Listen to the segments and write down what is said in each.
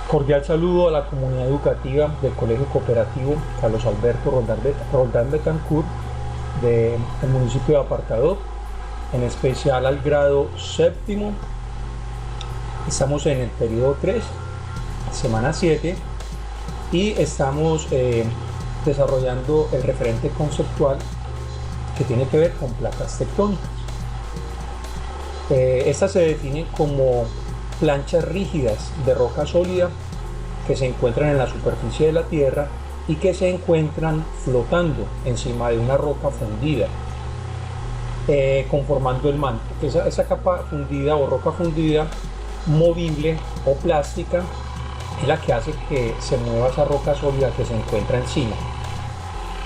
Cordial saludo a la comunidad educativa del Colegio Cooperativo Carlos Alberto Roldán Betancourt del municipio de Apartadó, en especial al grado séptimo. Estamos en el periodo 3, semana 7, y estamos desarrollando el referente conceptual que tiene que ver con placas tectónicas. Estas se definen como planchas rígidas de roca sólida que se encuentran en la superficie de la Tierra y que se encuentran flotando encima de una roca fundida, conformando el manto. Esa capa fundida o roca fundida, movible o plástica, es la que hace que se mueva esa roca sólida que se encuentra encima.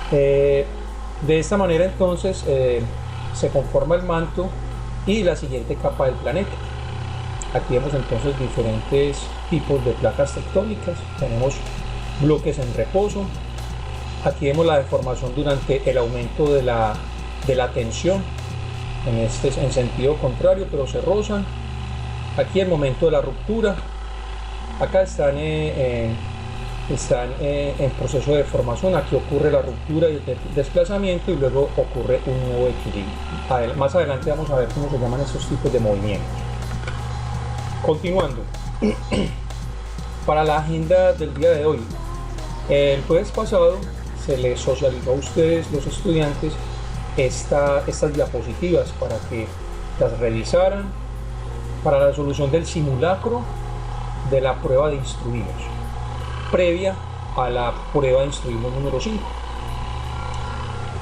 De esta manera entonces se conforma el manto y la siguiente capa del planeta. Aquí vemos entonces diferentes tipos de placas tectónicas. Tenemos bloques en reposo. Aquí vemos la deformación durante el aumento de la tensión, en sentido contrario, pero se rozan. Aquí el momento de la ruptura. Acá están en proceso de formación. Aquí ocurre la ruptura y el desplazamiento, y luego ocurre un nuevo equilibrio. Más adelante vamos a ver cómo se llaman estos tipos de movimientos. Continuando, para la agenda del día de hoy, el jueves pasado se les socializó a ustedes, los estudiantes, estas diapositivas para que las revisaran para la solución del simulacro de la prueba de instruidos, previa a la prueba de instruidos número 5.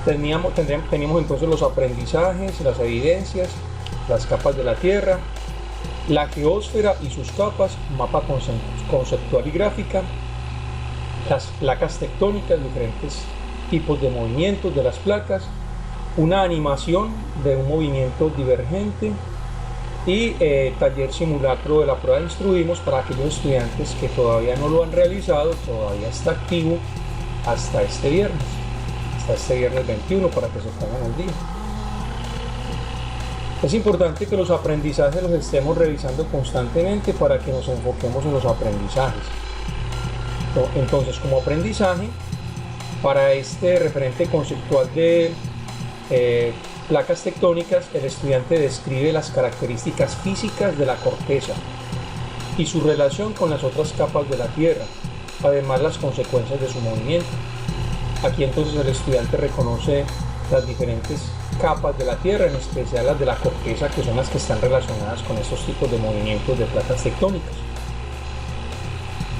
Teníamos entonces los aprendizajes, las evidencias, las capas de la Tierra, la geósfera y sus capas, mapa conceptual y gráfica, las placas tectónicas, diferentes tipos de movimientos de las placas, una animación de un movimiento divergente y taller simulacro de la prueba de instruimos para aquellos estudiantes que todavía no lo han realizado. Todavía está activo hasta este viernes 21, para que se pongan al día. Es importante que los aprendizajes los estemos revisando constantemente para que nos enfoquemos en los aprendizajes. Entonces, como aprendizaje, para este referente conceptual de placas tectónicas, el estudiante describe las características físicas de la corteza y su relación con las otras capas de la Tierra, además las consecuencias de su movimiento. Aquí entonces el estudiante reconoce las diferentes capas de la Tierra, en especial las de la corteza, que son las que están relacionadas con estos tipos de movimientos de placas tectónicas.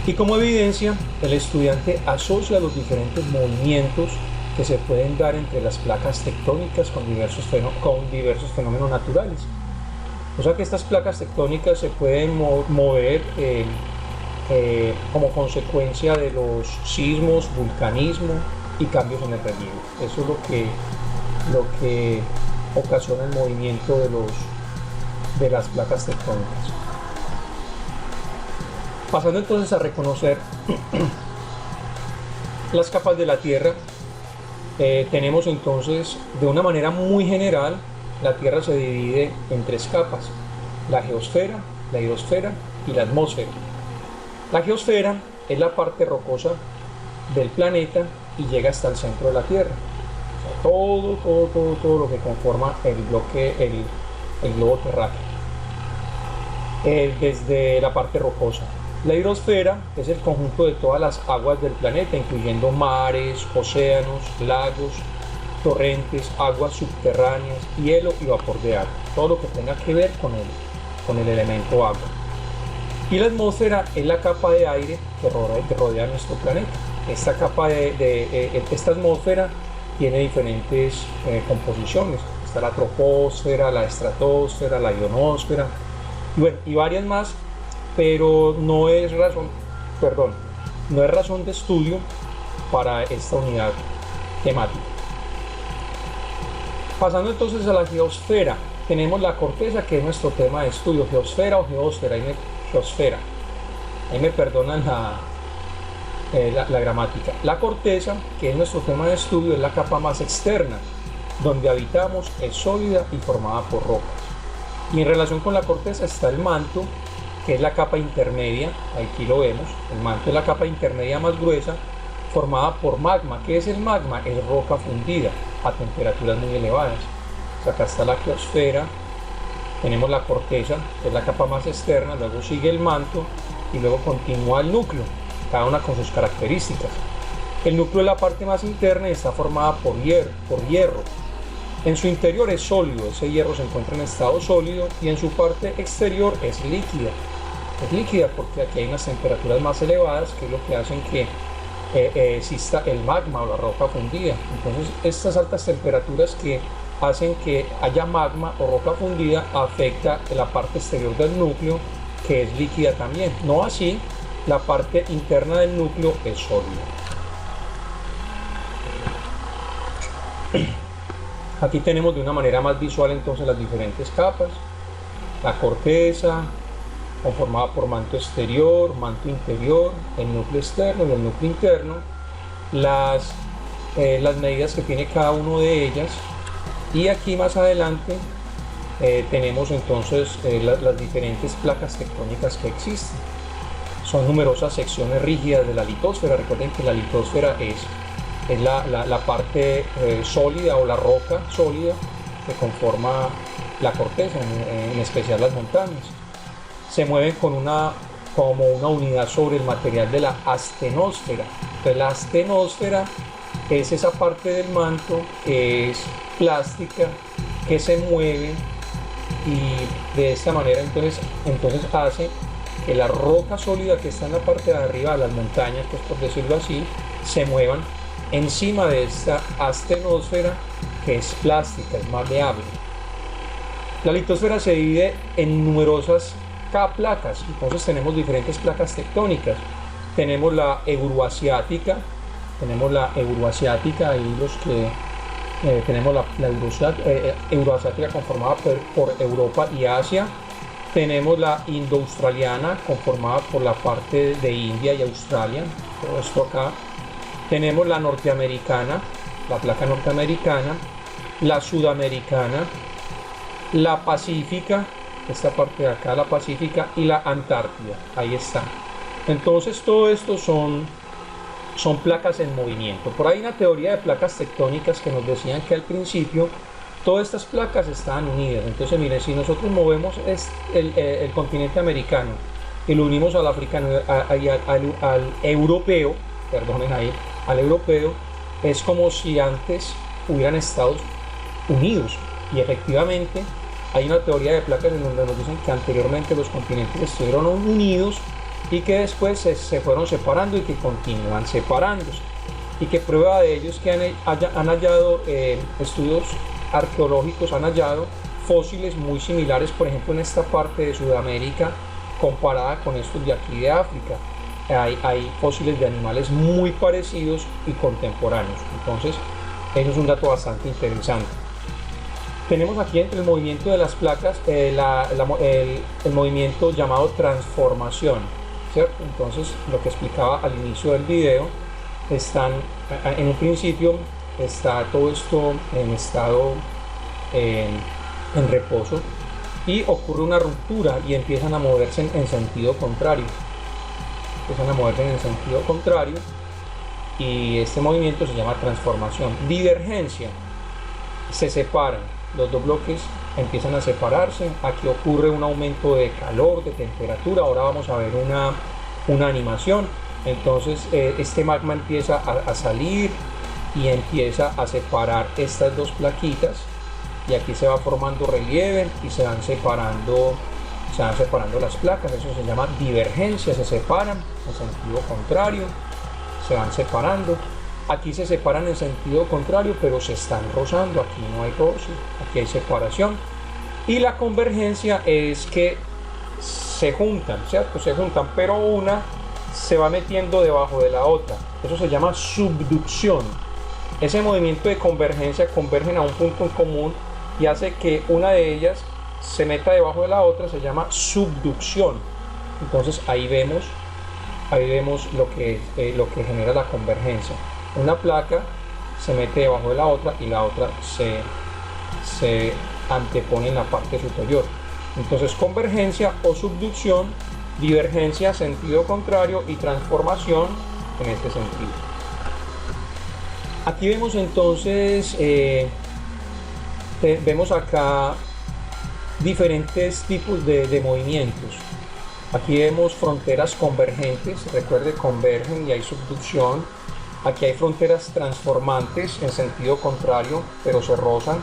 Y como evidencia, el estudiante asocia los diferentes movimientos que se pueden dar entre las placas tectónicas con diversos fenómenos naturales. O sea que estas placas tectónicas se pueden mover como consecuencia de los sismos, vulcanismo y cambios en el relieve. Eso es lo que ocasiona el movimiento de las placas tectónicas. Pasando entonces a reconocer las capas de la Tierra, tenemos entonces, de una manera muy general, la Tierra se divide en 3 capas: la geosfera, la hidrosfera y la atmósfera. La geosfera es la parte rocosa del planeta y llega hasta el centro de la Tierra. Todo lo que conforma el globo terráqueo, desde la parte rocosa. La hidrosfera es el conjunto de todas las aguas del planeta, incluyendo mares, océanos, lagos, torrentes, aguas subterráneas, hielo y vapor de agua, todo lo que tenga que ver con el elemento agua. Y la atmósfera es la capa de aire que rodea nuestro planeta. Esta atmósfera tiene diferentes composiciones. Está la troposfera, la estratosfera, la ionosfera y varias más, pero no es razón de estudio para esta unidad temática. Pasando entonces a la geosfera, tenemos la corteza, que es nuestro tema de estudio. Geosfera o geósfera, geosfera. Ahí me perdonan la gramática. La corteza, que es nuestro tema de estudio, es la capa más externa, donde habitamos, es sólida y formada por rocas. Y en relación con la corteza está el manto, que es la capa intermedia, aquí lo vemos, el manto es la capa intermedia más gruesa, formada por magma. ¿Qué es el magma? Es roca fundida a temperaturas muy elevadas. Acá está la criosfera, tenemos la corteza, que es la capa más externa, luego sigue el manto y luego continúa el núcleo, cada una con sus características. El núcleo es la parte más interna y está formada por hierro. En su interior es sólido, ese hierro se encuentra en estado sólido, y en su parte exterior es líquida. Es líquida porque aquí hay unas temperaturas más elevadas, que es lo que hacen que exista el magma o la roca fundida. Entonces estas altas temperaturas que hacen que haya magma o roca fundida afecta la parte exterior del núcleo, que es líquida también. No así, la parte interna del núcleo es sólida. Aquí tenemos de una manera más visual entonces las diferentes capas. La corteza, conformada por manto exterior, manto interior, el núcleo externo y el núcleo interno, las medidas que tiene cada uno de ellas, y aquí más adelante tenemos entonces las diferentes placas tectónicas que existen. Son numerosas secciones rígidas de la litosfera. Recuerden que la litosfera es la parte sólida o la roca sólida que conforma la corteza, en especial las montañas. Se mueven como una unidad sobre el material de la astenosfera. Entonces la astenosfera es esa parte del manto que es plástica, que se mueve, y de esta manera entonces hace que la roca sólida que está en la parte de arriba de las montañas, pues por decirlo así, se muevan encima de esta astenosfera, que es plástica, es maleable. La litosfera se divide en numerosas placas. Entonces tenemos diferentes placas tectónicas. Tenemos la euroasiática, ahí los que tenemos la euroasiática conformada por Europa y Asia. Tenemos la indoaustraliana, conformada por la parte de India y Australia, todo esto acá. Tenemos la norteamericana, la placa norteamericana, la sudamericana, la pacífica, esta parte de acá, la pacífica, y la antártida, ahí está. Entonces todo esto son placas en movimiento. Por ahí una teoría de placas tectónicas que nos decían que al principio todas estas placas estaban unidas. Entonces miren, si nosotros movemos el continente americano y lo unimos al africano, al europeo, perdonen ahí, al europeo, es como si antes hubieran estado unidos. Y efectivamente hay una teoría de placas en donde nos dicen que anteriormente los continentes estuvieron unidos y que después se fueron separando y que continúan separándose, y que prueba de ello es que han hallado estudios arqueológicos, han hallado fósiles muy similares, por ejemplo en esta parte de Sudamérica comparada con estos de aquí de África. Hay fósiles de animales muy parecidos y contemporáneos. Entonces eso es un dato bastante interesante. Tenemos aquí entre el movimiento de las placas el movimiento llamado transformación, ¿cierto? Entonces lo que explicaba al inicio del video, en un principio está todo esto en estado en reposo, y ocurre una ruptura y empiezan a moverse en sentido contrario. Y este movimiento se llama transformación. Divergencia: se separan, los dos bloques empiezan a separarse. Aquí ocurre un aumento de calor, de temperatura. Ahora vamos a ver una animación. Entonces este magma empieza a salir y empieza a separar estas dos plaquitas, y aquí se va formando relieve y se van separando las placas. Eso se llama divergencia. Se separan en sentido contrario, se van separando. Aquí se separan en sentido contrario, pero se están rozando. Aquí no hay roce, aquí hay separación. Y la convergencia es que se juntan, ¿cierto? Se juntan, pero una se va metiendo debajo de la otra. Eso se llama subducción. Ese movimiento de convergencia, convergen a un punto en común y hace que una de ellas se meta debajo de la otra, se llama subducción. Entonces ahí vemos lo que genera la convergencia. Una placa se mete debajo de la otra y la otra se antepone en la parte superior. Entonces convergencia o subducción divergencia, sentido contrario, y transformación en este sentido. Aquí vemos entonces, vemos acá diferentes tipos de movimientos. Aquí vemos fronteras convergentes, recuerde, convergen y hay subducción. Aquí hay fronteras transformantes en sentido contrario, pero se rozan.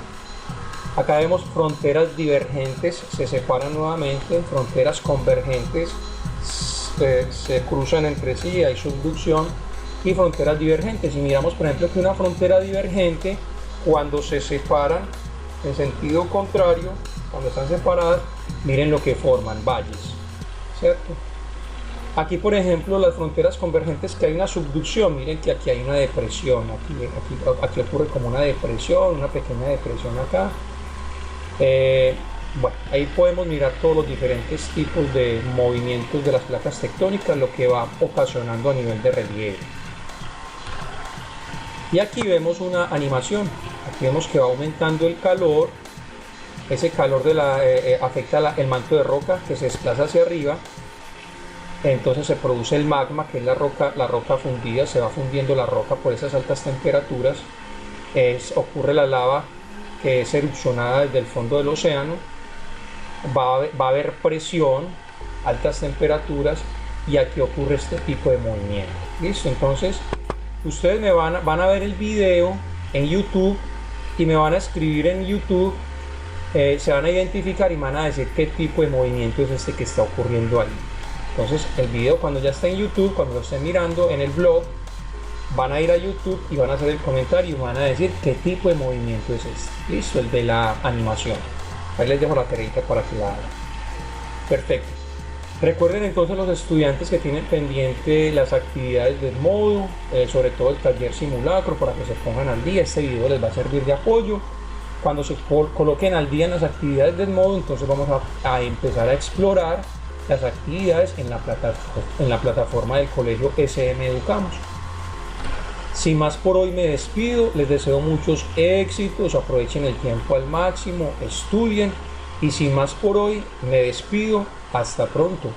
Acá vemos fronteras divergentes, se separan nuevamente. Fronteras convergentes se cruzan entre sí, hay subducción. Y fronteras divergentes. Y miramos, por ejemplo, que una frontera divergente, cuando se separan en sentido contrario, cuando están separadas, miren lo que forman, valles, ¿cierto? Aquí, por ejemplo, las fronteras convergentes, que hay una subducción, miren que aquí hay una depresión, aquí ocurre como una depresión, una pequeña depresión acá. Bueno, ahí podemos mirar todos los diferentes tipos de movimientos de las placas tectónicas, lo que va ocasionando a nivel de relieve. Y aquí vemos una animación, aquí vemos que va aumentando el calor, ese calor afecta el manto de roca que se desplaza hacia arriba, entonces se produce el magma, que es la roca fundida, se va fundiendo la roca por esas altas temperaturas, ocurre la lava que es erupcionada desde el fondo del océano, va a haber presión, altas temperaturas, y aquí ocurre este tipo de movimiento. ¿Listo? Entonces ustedes van a ver el video en YouTube y me van a escribir en YouTube, se van a identificar y van a decir qué tipo de movimiento es este que está ocurriendo ahí. Entonces el video, cuando ya está en YouTube, cuando lo estén mirando en el blog, van a ir a YouTube y van a hacer el comentario y van a decir qué tipo de movimiento es este. Listo, el de la animación. Ahí les dejo la tareita para que la hagan. Perfecto. Recuerden entonces, los estudiantes, que tienen pendiente las actividades del módulo, sobre todo el taller simulacro, para que se pongan al día. Este video les va a servir de apoyo. Cuando se coloquen al día en las actividades del módulo, entonces vamos a empezar a explorar las actividades en la plataforma del colegio SM Educamos. Sin más por hoy, me despido. Les deseo muchos éxitos, aprovechen el tiempo al máximo, estudien, y sin más por hoy me despido. Hasta pronto.